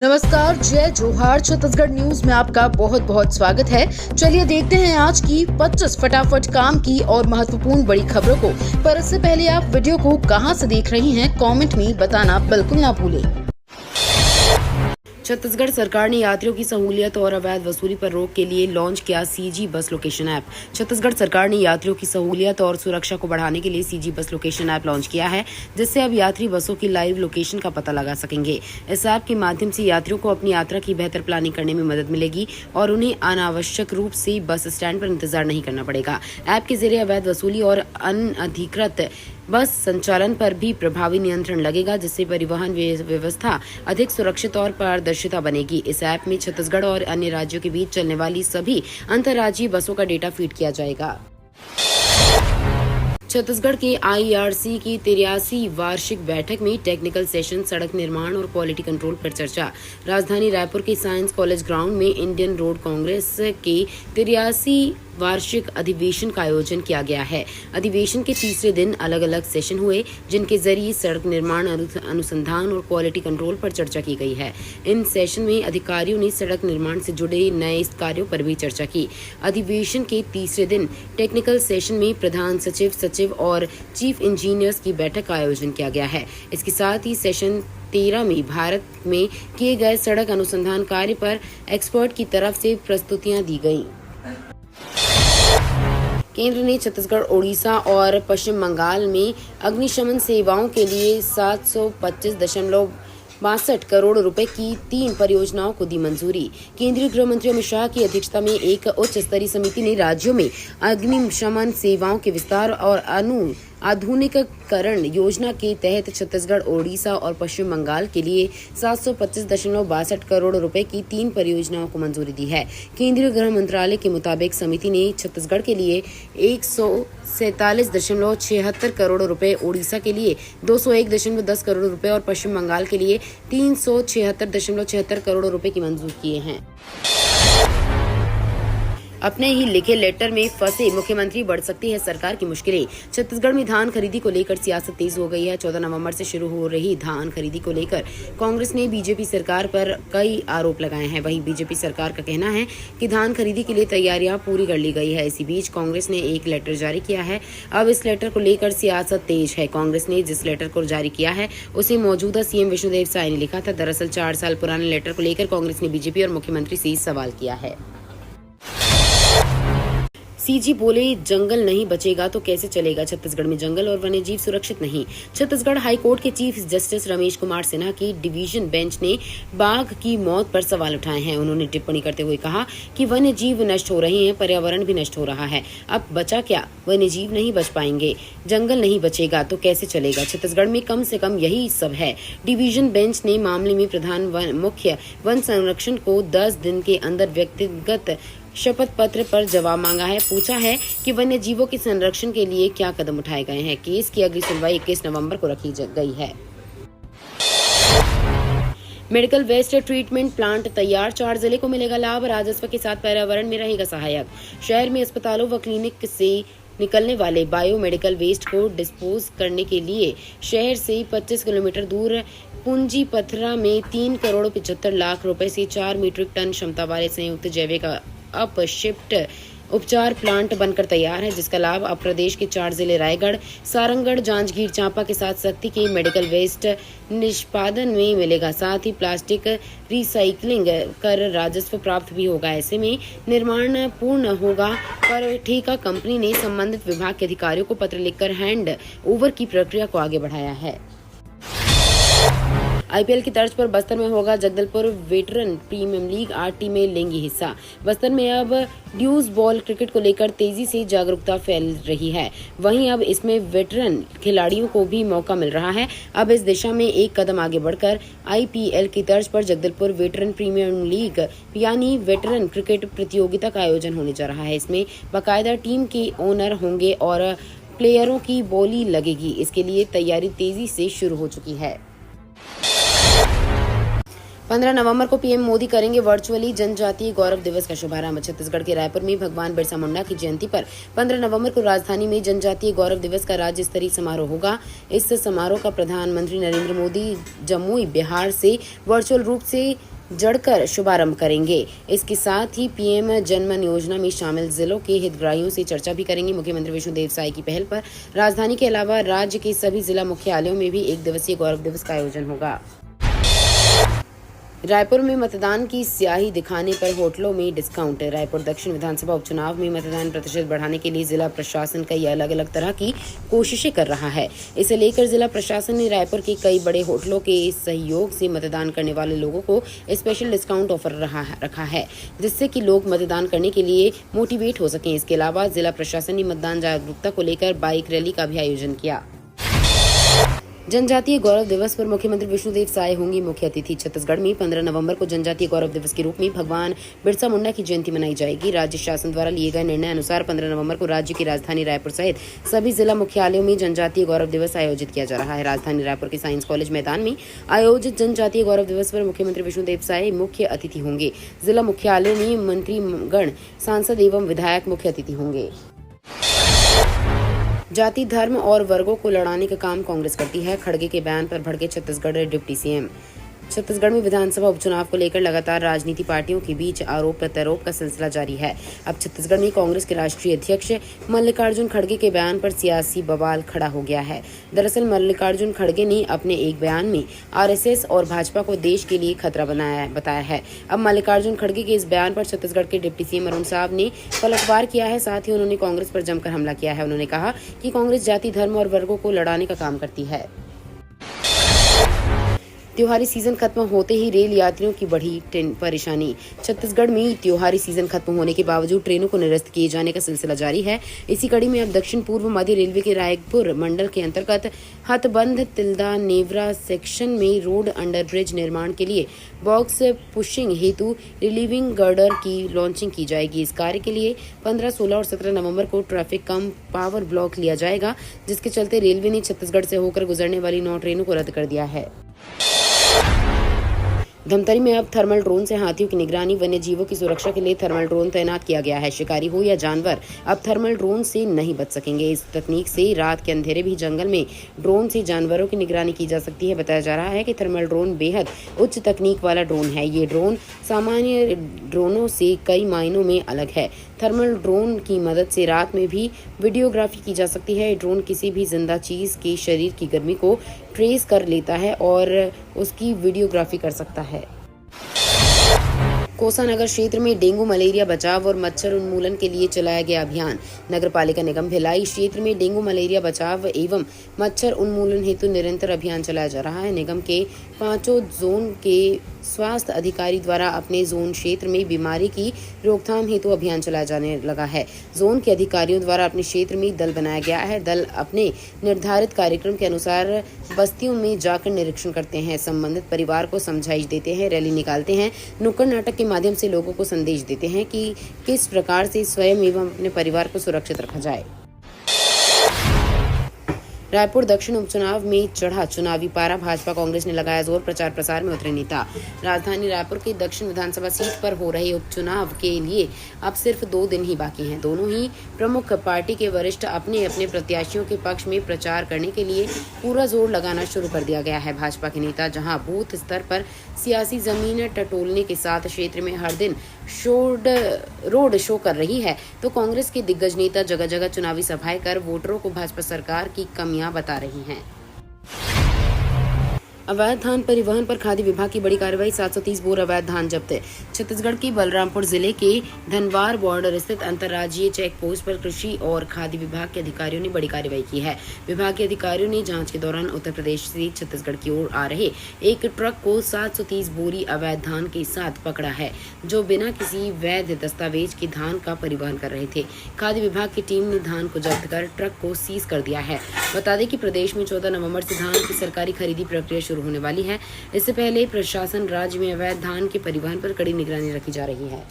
नमस्कार, जय जोहार। छत्तीसगढ़ न्यूज में आपका बहुत बहुत स्वागत है। चलिए देखते हैं आज की 25 फटाफट काम की और महत्वपूर्ण बड़ी खबरों को। पर इससे पहले आप वीडियो को कहां से देख रही हैं, कमेंट में बताना बिल्कुल ना भूलें। छत्तीसगढ़ सरकार ने यात्रियों की सहूलियत और अवैध वसूली पर रोक के लिए लॉन्च किया सीजी बस लोकेशन ऐप। छत्तीसगढ़ सरकार ने यात्रियों की सहूलियत और सुरक्षा को बढ़ाने के लिए सीजी बस लोकेशन ऐप लॉन्च किया है, जिससे अब यात्री बसों की लाइव लोकेशन का पता लगा सकेंगे। इस ऐप के माध्यम से यात्रियों को अपनी यात्रा की बेहतर प्लानिंग करने में मदद मिलेगी और उन्हें अनावश्यक रूप से बस स्टैंड पर इंतजार नहीं करना पड़ेगा। ऐप के जरिए अवैध वसूली और अनधिकृत बस संचालन पर भी प्रभावी नियंत्रण लगेगा, जिससे परिवहन व्यवस्था अधिक सुरक्षित और पारदर्शिता बनेगी। इस ऐप में छत्तीसगढ़ और अन्य राज्यों के बीच चलने वाली सभी अंतर्राज्यीय बसों का डेटा फीड किया जाएगा। छत्तीसगढ़ के IRC की 83 वार्षिक बैठक में टेक्निकल सेशन, सड़क निर्माण और क्वालिटी कंट्रोल पर चर्चा। राजधानी रायपुर के साइंस कॉलेज ग्राउंड में इंडियन रोड कांग्रेस के 83 वार्षिक अधिवेशन का आयोजन किया गया है। अधिवेशन के तीसरे दिन अलग अलग सेशन हुए, जिनके जरिए सड़क निर्माण अनुसंधान और क्वालिटी कंट्रोल पर चर्चा की गई है। इन सेशन में अधिकारियों ने सड़क निर्माण से जुड़े नए कार्यों पर भी चर्चा की। अधिवेशन के तीसरे दिन टेक्निकल सेशन में प्रधान सचिव, सचिव और चीफ इंजीनियर्स की बैठक का आयोजन किया गया है। इसके साथ ही सेशन 13 में भारत में किए गए सड़क अनुसंधान कार्य पर एक्सपर्ट की तरफ से प्रस्तुतियां दी गईं। केंद्र ने छत्तीसगढ़, ओडिशा और पश्चिम बंगाल में अग्निशमन सेवाओं के लिए 725.62 करोड़ रुपए की 3 परियोजनाओं को दी मंजूरी। केंद्रीय गृह मंत्री अमित शाह की अध्यक्षता में एक उच्च स्तरीय समिति ने राज्यों में अग्निशमन सेवाओं के विस्तार और आधुनिकीकरण योजना के तहत छत्तीसगढ़, ओडिशा और पश्चिम बंगाल के लिए 725.62 करोड़ रुपए की 3 परियोजनाओं को मंजूरी दी है। केंद्रीय गृह मंत्रालय के मुताबिक समिति ने छत्तीसगढ़ के लिए 147.76 करोड़ रुपए, ओडिशा के लिए 201.10 करोड़ रुपए और पश्चिम बंगाल के लिए 376.76 करोड़ रुपए की मंजूर किए हैं। अपने ही लिखे लेटर में फंसे मुख्यमंत्री, बढ़ सकती है सरकार की मुश्किलें। छत्तीसगढ़ में धान खरीदी को लेकर सियासत तेज हो गई है। 14 नवंबर से शुरू हो रही धान खरीदी को लेकर कांग्रेस ने बीजेपी सरकार पर कई आरोप लगाए हैं। वहीं बीजेपी सरकार का कहना है कि धान खरीदी के लिए तैयारियां पूरी कर ली गई है। इसी बीच कांग्रेस ने एक लेटर जारी किया है। अब इस लेटर को लेकर सियासत तेज है। कांग्रेस ने जिस लेटर को जारी किया है उसे मौजूदा सीएम विष्णुदेव साय ने लिखा था। दरअसल 4 साल पुराने लेटर को लेकर कांग्रेस ने बीजेपी और मुख्यमंत्री से सवाल किया है। सीजी बोले, जंगल नहीं बचेगा तो कैसे चलेगा। छत्तीसगढ़ में जंगल और वन्यजीव सुरक्षित नहीं। छत्तीसगढ़ हाईकोर्ट के चीफ जस्टिस रमेश कुमार सिन्हा की डिवीजन बेंच ने बाघ की मौत पर सवाल उठाए हैं। उन्होंने टिप्पणी करते हुए कहा कि वन्यजीव नष्ट हो रहे हैं, पर्यावरण भी नष्ट हो रहा है। अब बचा क्या, वन्यजीव नहीं बच पाएंगे, जंगल नहीं बचेगा तो कैसे चलेगा। छत्तीसगढ़ में कम से कम यही सब है। डिवीजन बेंच ने मामले में प्रधान मुख्य वन संरक्षण को 10 दिन के अंदर व्यक्तिगत शपथ पत्र पर जवाब मांगा है। पूछा है कि वन्य जीवों के संरक्षण के लिए क्या कदम उठाए गए हैं। केस की अगली सुनवाई 21 नवंबर को रखी गई है। मेडिकल वेस्ट ट्रीटमेंट प्लांट तैयार, 4 जिले को मिलेगा लाभ, राजस्व के साथ पर्यावरण में रहेगा सहायक। शहर में अस्पतालों व क्लिनिक से निकलने वाले बायो मेडिकल वेस्ट को डिस्पोज करने के लिए शहर से 25 किलोमीटर दूर पूंजी पथरा में 3 करोड़ 75 लाख रुपए से 4 मीट्रिक टन क्षमता वाले संयुक्त जैविक अपशिष्ट उपचार प्लांट बनकर तैयार है, जिसका लाभ अब प्रदेश के 4 जिले रायगढ़, सारंगढ़, जांजगीर चांपा के साथ सख्ती के मेडिकल वेस्ट निष्पादन में मिलेगा। साथ ही प्लास्टिक रिसाइकलिंग कर राजस्व प्राप्त भी होगा। ऐसे में निर्माण पूर्ण होगा पर ठेका कंपनी ने संबंधित विभाग के अधिकारियों को पत्र लिखकर हैंड ओवर की प्रक्रिया को आगे बढ़ाया है। IPL की तर्ज पर बस्तर में होगा जगदलपुर वेटरन प्रीमियर लीग, 8 टीमें लेंगी हिस्सा। बस्तर में अब ड्यूज बॉल क्रिकेट को लेकर तेजी से जागरूकता फैल रही है। वहीं अब इसमें वेटरन खिलाड़ियों को भी मौका मिल रहा है। अब इस दिशा में एक कदम आगे बढ़कर IPL की तर्ज पर जगदलपुर वेटरन प्रीमियर लीग यानी वेटरन क्रिकेट प्रतियोगिता का आयोजन होने जा रहा है। इसमें बाकायदा टीम के ओनर होंगे और प्लेयरों की बोली लगेगी। इसके लिए तैयारी तेजी से शुरू हो चुकी है। 15 नवंबर को पीएम मोदी करेंगे वर्चुअली जनजातीय गौरव दिवस का शुभारंभ। छत्तीसगढ़ के रायपुर में भगवान बिरसा मुंडा की जयंती पर 15 नवंबर को राजधानी में जनजातीय गौरव दिवस का राज्य स्तरीय समारोह होगा। इस समारोह का प्रधानमंत्री नरेंद्र मोदी जमुई बिहार से वर्चुअल रूप से जड़कर शुभारंभ करेंगे। इसके साथ ही पीएम जनमन योजना में शामिल जिलों के हितग्राहियों से चर्चा भी करेंगे। मुख्यमंत्री विष्णुदेव साय की पहल पर राजधानी के अलावा राज्य के सभी जिला मुख्यालयों में भी 1 दिवसीय गौरव दिवस का आयोजन होगा। रायपुर में मतदान की स्याही दिखाने पर होटलों में डिस्काउंट। रायपुर दक्षिण विधानसभा उपचुनाव में मतदान प्रतिशत बढ़ाने के लिए जिला प्रशासन कई अलग अलग तरह की कोशिशें कर रहा है। इसे लेकर जिला प्रशासन ने रायपुर के कई बड़े होटलों के सहयोग से मतदान करने वाले लोगों को स्पेशल डिस्काउंट ऑफर रखा है, जिससे कि लोग मतदान करने के लिए मोटिवेट हो सकें। इसके अलावा जिला प्रशासन ने मतदान जागरूकता को लेकर बाइक रैली का भी आयोजन किया। जनजातीय गौरव दिवस पर मुख्यमंत्री विष्णुदेव साय होंगी मुख्य अतिथि। छत्तीसगढ़ में 15 नवंबर को जनजातीय गौरव दिवस के रूप में भगवान बिरसा मुंडा की जयंती मनाई जाएगी। राज्य शासन द्वारा लिए गए निर्णय अनुसार 15 नवंबर को राज्य की राजधानी रायपुर सहित सभी जिला मुख्यालयों में जनजातीय गौरव दिवस आयोजित किया जा रहा है। राजधानी रायपुर के साइंस कॉलेज मैदान में आयोजित जनजातीय गौरव दिवस पर मुख्यमंत्री विष्णुदेव साय मुख्य अतिथि होंगे। जिला मुख्यालयों में मंत्रीगण, सांसद एवं विधायक मुख्य अतिथि होंगे। जाति, धर्म और वर्गों को लड़ाने का काम कांग्रेस करती है। खड़गे के बयान पर भड़के छत्तीसगढ़ डिप्टी सीएम। छत्तीसगढ़ में विधानसभा उपचुनाव को लेकर लगातार राजनीति पार्टियों के बीच आरोप प्रत्यारोप का सिलसिला जारी है। अब छत्तीसगढ़ में कांग्रेस के राष्ट्रीय अध्यक्ष मल्लिकार्जुन खड़गे के बयान पर सियासी बवाल खड़ा हो गया है। दरअसल मल्लिकार्जुन खड़गे ने अपने एक बयान में आरएसएस और भाजपा को देश के लिए खतरा बताया है। अब मल्लिकार्जुन खड़गे के इस बयान पर छत्तीसगढ़ के डिप्टी सीएम अरुण साहब ने पलटवार किया है। साथ ही उन्होंने कांग्रेस पर जमकर हमला किया है। उन्होंने कहा कि कांग्रेस जाति, धर्म और वर्गों को लड़ाने का काम करती है। त्योहारी सीजन खत्म होते ही रेल यात्रियों की बढ़ी परेशानी। छत्तीसगढ़ में त्योहारी सीजन खत्म होने के बावजूद ट्रेनों को निरस्त किए जाने का सिलसिला जारी है। इसी कड़ी में अब दक्षिण पूर्व मध्य रेलवे के रायपुर मंडल के अंतर्गत हथबंध तिल्दा नेवरा सेक्शन में रोड अंडरब्रिज निर्माण के लिए बॉक्स पुशिंग हेतु रिलीविंग गर्डर की लॉन्चिंग की जाएगी। इस कार्य के लिए 15, 16 और 17 नवंबर को ट्रैफिक कम पावर ब्लॉक लिया जाएगा, जिसके चलते रेलवे ने छत्तीसगढ़ से होकर गुजरने वाली 9 ट्रेनों को रद्द कर दिया है। धमतरी में अब थर्मल ड्रोन से हाथियों की निगरानी। वन्य जीवों की सुरक्षा के लिए थर्मल ड्रोन तैनात किया गया है। शिकारी हो या जानवर अब थर्मल ड्रोन से नहीं बच सकेंगे। इस तकनीक से रात के अंधेरे भी जंगल में ड्रोन से जानवरों की निगरानी की जा सकती है। बताया जा रहा है कि थर्मल ड्रोन बेहद उच्च तकनीक वाला ड्रोन है। ये ड्रोन सामान्य ड्रोनों से कई मायनों में अलग है। थर्मल ड्रोन की मदद से रात में भी वीडियोग्राफी की जा सकती है। ड्रोन किसी भी जिंदा चीज के शरीर की गर्मी को ट्रेस कर लेता है और उसकी वीडियोग्राफी कर सकता है। कोसानगर क्षेत्र में डेंगू, मलेरिया बचाव और मच्छर उन्मूलन के लिए चलाया गया अभियान। नगर पालिका निगम भिलाई क्षेत्र में डेंगू, मलेरिया बचाव एवं मच्छर उन्मूलन हेतु निरंतर अभियान चलाया जा रहा है। निगम के 5 जोन के स्वास्थ्य अधिकारी द्वारा अपने जोन क्षेत्र में बीमारी की रोकथाम हेतु अभियान चलाया जाने लगा है। जोन के अधिकारियों द्वारा अपने क्षेत्र में दल बनाया गया है। दल अपने निर्धारित कार्यक्रम के अनुसार बस्तियों में जाकर निरीक्षण करते हैं, संबंधित परिवार को समझाइश देते हैं, रैली निकालते हैं, नुक्कड़ नाटक के माध्यम से लोगों को संदेश देते हैं कि किस प्रकार से स्वयं एवं अपने परिवार को सुरक्षित रखा जाए। रायपुर दक्षिण उपचुनाव में चढ़ा चुनावी पारा। भाजपा कांग्रेस ने लगाया जोर, प्रचार प्रसार में उतरे नेता। राजधानी रायपुर के दक्षिण विधानसभा सीट पर हो रहे उपचुनाव के लिए अब सिर्फ 2 दिन ही बाकी हैं। दोनों ही प्रमुख पार्टी के वरिष्ठ अपने अपने प्रत्याशियों के पक्ष में प्रचार करने के लिए पूरा जोर लगाना शुरू कर दिया गया है। भाजपा के नेता जहां बूथ स्तर पर सियासी जमीन टटोलने के साथ क्षेत्र में हर दिन रोड शो कर रही है, तो कांग्रेस के दिग्गज नेता जगह जगह चुनावी सभाएं कर वोटरों को भाजपा सरकार की कमियां बता रही हैं। अवैध धान परिवहन पर खाद्य विभाग की बड़ी कार्रवाई। 730 बोर अवैध धान जब्त। छत्तीसगढ़ के बलरामपुर जिले के धनवार बॉर्डर स्थित अंतर्राज्यीय चेक पोस्ट पर कृषि और खाद्य विभाग के अधिकारियों ने बड़ी कार्रवाई की है। विभाग के अधिकारियों ने जांच के दौरान उत्तर प्रदेश से छत्तीसगढ़ की ओर आ रहे एक ट्रक को 730 बोरी अवैध धान के साथ पकड़ा है, जो बिना किसी वैध दस्तावेज के धान का परिवहन कर रहे थे। खाद्य विभाग की टीम ने धान को जब्त कर ट्रक को सीज कर दिया है। बता दें कि प्रदेश में 14 नवंबर से धान की सरकारी खरीदी प्रक्रिया शुरू होने वाली है। इससे पहले प्रशासन राज्य में अवैध धान के परिवहन पर कड़ी निगरानी रखी जा रही है।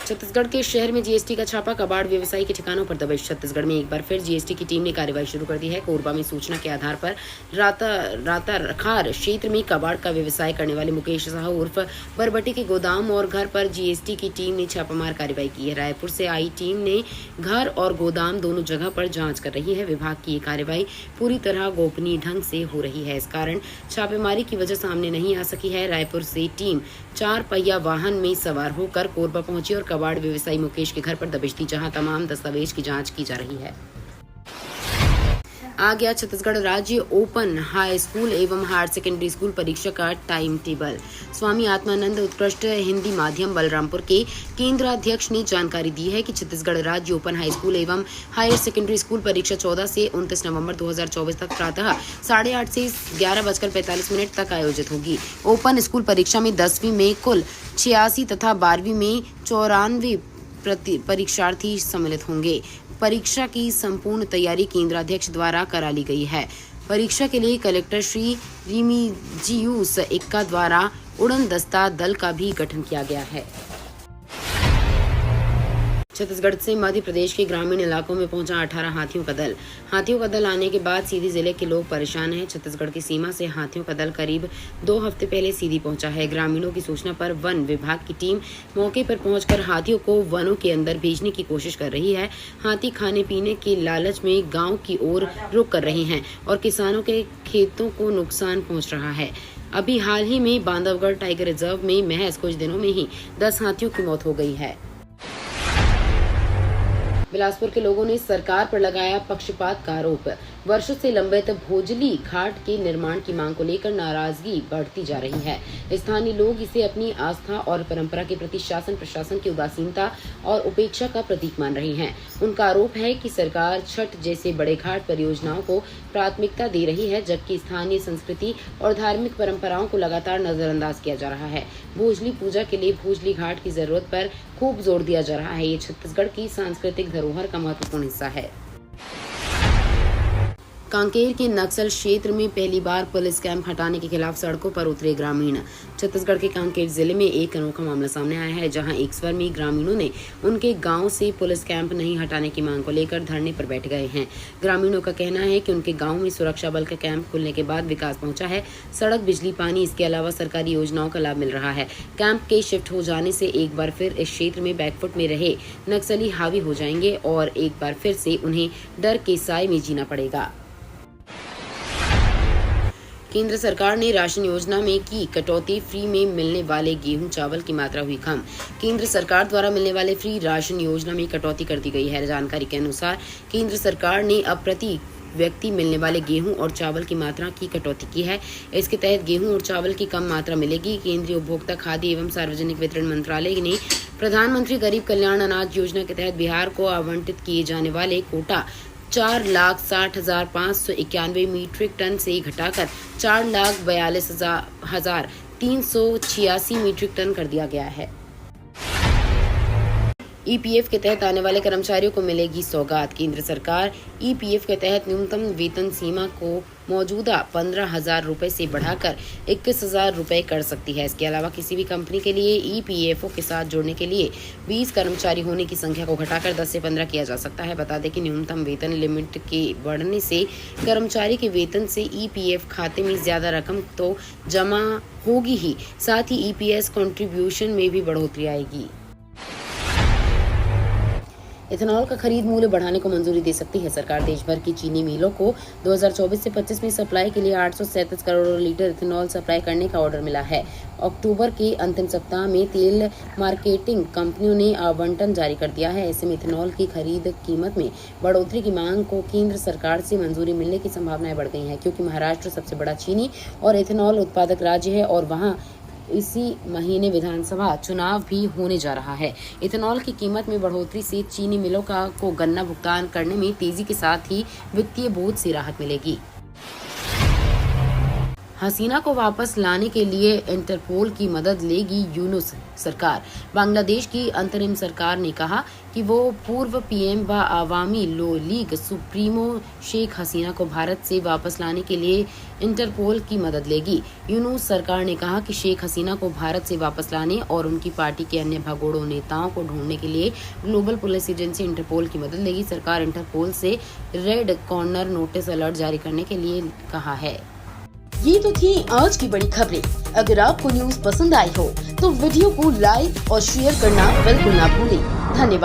छत्तीसगढ़ के शहर में जीएसटी का छापा, कबाड़ व्यवसायी के ठिकानों पर दबिश। छत्तीसगढ़ में एक बार फिर जीएसटी की टीम ने कार्रवाई शुरू कर दी है। कोरबा में सूचना के आधार पर रातारखार क्षेत्र में कबाड़ का व्यवसाय करने वाले मुकेश साहू उर्फ बरबटी के गोदाम और घर पर जीएसटी की टीम ने छापामार कार्रवाई की है। रायपुर से आई टीम ने घर और गोदाम दोनों जगह पर जाँच कर रही है। विभाग की ये कार्रवाई पूरी तरह गोपनीय ढंग से हो रही है, इस कारण छापेमारी की वजह सामने नहीं आ सकी है। रायपुर से टीम 4 पहिया वाहन में सवार होकर कोरबा पहुंची और कबाड़ व्यवसायी मुकेश के घर पर दबिश दी, जहां तमाम दस्तावेज की जांच की जा रही है। आ गया छत्तीसगढ़ राज्य ओपन हाई स्कूल एवं हायर सेकेंडरी स्कूल परीक्षा का टाइम टेबल। स्वामी आत्मानंद उत्कृष्ट हिंदी माध्यम बलरामपुर के केंद्राध्यक्ष ने जानकारी दी है कि छत्तीसगढ़ राज्य ओपन हाई स्कूल एवं हायर सेकेंडरी स्कूल परीक्षा 14 से 29 नवंबर 2024 तक प्रातः 8:30 से 11:45 तक आयोजित होगी। ओपन स्कूल परीक्षा में 10वीं में कुल 86 तथा 12वीं में 94 परीक्षार्थी सम्मिलित होंगे। परीक्षा की संपूर्ण तैयारी केंद्राध्यक्ष द्वारा करा ली गई है। परीक्षा के लिए कलेक्टर श्री रिमिजियूस एक्का द्वारा उड़न दस्ता दल का भी गठन किया गया है। छत्तीसगढ़ से मध्य प्रदेश के ग्रामीण इलाकों में पहुंचा 18 हाथियों का दल। हाथियों का दल आने के बाद सीधी जिले के लोग परेशान हैं। छत्तीसगढ़ की सीमा से हाथियों का दल करीब 2 हफ्ते पहले सीधी पहुंचा है। ग्रामीणों की सूचना पर वन विभाग की टीम मौके पर पहुंचकर हाथियों को वनों के अंदर भेजने की कोशिश कर रही है। हाथी खाने पीने के लालच में गाँव की ओर रुख कर रहे हैं और किसानों के खेतों को नुकसान पहुँच रहा है। अभी हाल ही में बांधवगढ़ टाइगर रिजर्व में महज कुछ दिनों में ही 10 हाथियों की मौत हो गई है। बिलासपुर के लोगों ने सरकार पर लगाया पक्षपात का आरोप। वर्षों से लंबित भोजली घाट के निर्माण की मांग को लेकर नाराजगी बढ़ती जा रही है। स्थानीय लोग इसे अपनी आस्था और परंपरा के प्रति शासन प्रशासन की उदासीनता और उपेक्षा का प्रतीक मान रही है। उनका आरोप है कि सरकार छठ जैसे बड़े घाट परियोजनाओं को प्राथमिकता दे रही है, जबकि स्थानीय संस्कृति और धार्मिक परंपराओं को लगातार नजरअंदाज किया जा रहा है। भोजली पूजा के लिए भोजली घाट की जरूरत पर खूब जोर दिया जा रहा है। ये छत्तीसगढ़ की सांस्कृतिक धरोहर का महत्वपूर्ण हिस्सा है। कांकेर के नक्सल क्षेत्र में पहली बार पुलिस कैंप हटाने के खिलाफ सड़कों पर उतरे ग्रामीण। छत्तीसगढ़ के कांकेर जिले में एक अनोखा मामला सामने आया है, जहां एक स्वर में ग्रामीणों ने उनके गांव से पुलिस कैंप नहीं हटाने की मांग को लेकर धरने पर बैठ गए हैं। ग्रामीणों का कहना है कि उनके गांव में सुरक्षा बल का कैंप खुलने के बाद विकास पहुंचा है। सड़क, बिजली, पानी, इसके अलावा सरकारी योजनाओं का लाभ मिल रहा है। कैंप के शिफ्ट हो जाने से एक बार फिर इस क्षेत्र में बैकफुट में रहे नक्सली हावी हो जाएंगे और एक बार फिर से उन्हें डर के साए में जीना पड़ेगा। केंद्र सरकार ने राशन योजना में की कटौती, फ्री में मिलने वाले गेहूं चावल की मात्रा हुई कम। केंद्र सरकार द्वारा मिलने वाले फ्री राशन योजना में कटौती कर दी गई है। जानकारी के अनुसार केंद्र सरकार ने अब प्रति व्यक्ति मिलने वाले गेहूं और चावल की मात्रा की कटौती की है। इसके तहत गेहूं और चावल की कम मात्रा मिलेगी। केंद्रीय उपभोक्ता, खाद्य एवं सार्वजनिक वितरण मंत्रालय ने प्रधानमंत्री गरीब कल्याण अनाज योजना के तहत बिहार को आवंटित किए जाने वाले कोटा 4,60,591 मीट्रिक टन से घटाकर 4,42,386 मीट्रिक टन कर दिया गया है। ईपीएफ के तहत आने वाले कर्मचारियों को मिलेगी सौगात। केंद्र सरकार ईपीएफ के तहत न्यूनतम वेतन सीमा को मौजूदा 15,000 रुपए से बढ़ाकर 21,000 रुपए कर सकती है। इसके अलावा किसी भी कंपनी के लिए ईपीएफओ के साथ जुड़ने के लिए 20 कर्मचारी होने की संख्या को घटाकर 10 से 15 किया जा सकता है। बता दें कि न्यूनतम वेतन लिमिट के बढ़ने से कर्मचारी के वेतन से ईपीएफ खाते में ज्यादा रकम तो जमा होगी ही, साथ ही ईपीएस कंट्रीब्यूशन में भी बढ़ोतरी आएगी। इथेनॉल का खरीद मूल्य बढ़ाने को मंजूरी दे सकती है सरकार। देश भर की चीनी मिलों को 2024 से 25 में सप्लाई के लिए 837 करोड़ लीटर इथेनॉल सप्लाई करने का ऑर्डर मिला है। अक्टूबर के अंतिम सप्ताह में तेल मार्केटिंग कंपनियों ने आवंटन जारी कर दिया है। ऐसे में इथेनॉल की खरीद कीमत में बढ़ोतरी की मांग को केंद्र सरकार से मंजूरी मिलने की संभावनाएं बढ़ गई हैं, क्योंकि महाराष्ट्र सबसे बड़ा चीनी और इथेनॉल उत्पादक राज्य है और वहां इसी महीने विधानसभा चुनाव भी होने जा रहा है। इथेनॉल की कीमत में बढ़ोतरी से चीनी मिलों को गन्ना भुगतान करने में तेजी के साथ ही वित्तीय बोझ से राहत मिलेगी। हसीना को वापस लाने के लिए इंटरपोल की मदद लेगी यूनुस सरकार। बांग्लादेश की अंतरिम सरकार ने कहा कि वो पूर्व पीएम व अवामी लीग सुप्रीमो शेख हसीना को भारत से वापस लाने के लिए इंटरपोल की मदद लेगी। यूनुस सरकार ने कहा कि शेख हसीना को भारत से वापस लाने और उनकी पार्टी के अन्य भगोड़ों नेताओं को ढूंढने के लिए ग्लोबल पुलिस एजेंसी इंटरपोल की मदद लेगी। सरकार इंटरपोल से रेड कॉर्नर नोटिस अलर्ट जारी करने के लिए कहा है। ये तो थी आज की बड़ी खबरें। अगर आपको न्यूज पसंद आई हो तो वीडियो को लाइक और शेयर करना बिल्कुल ना भूलें। धन्यवाद।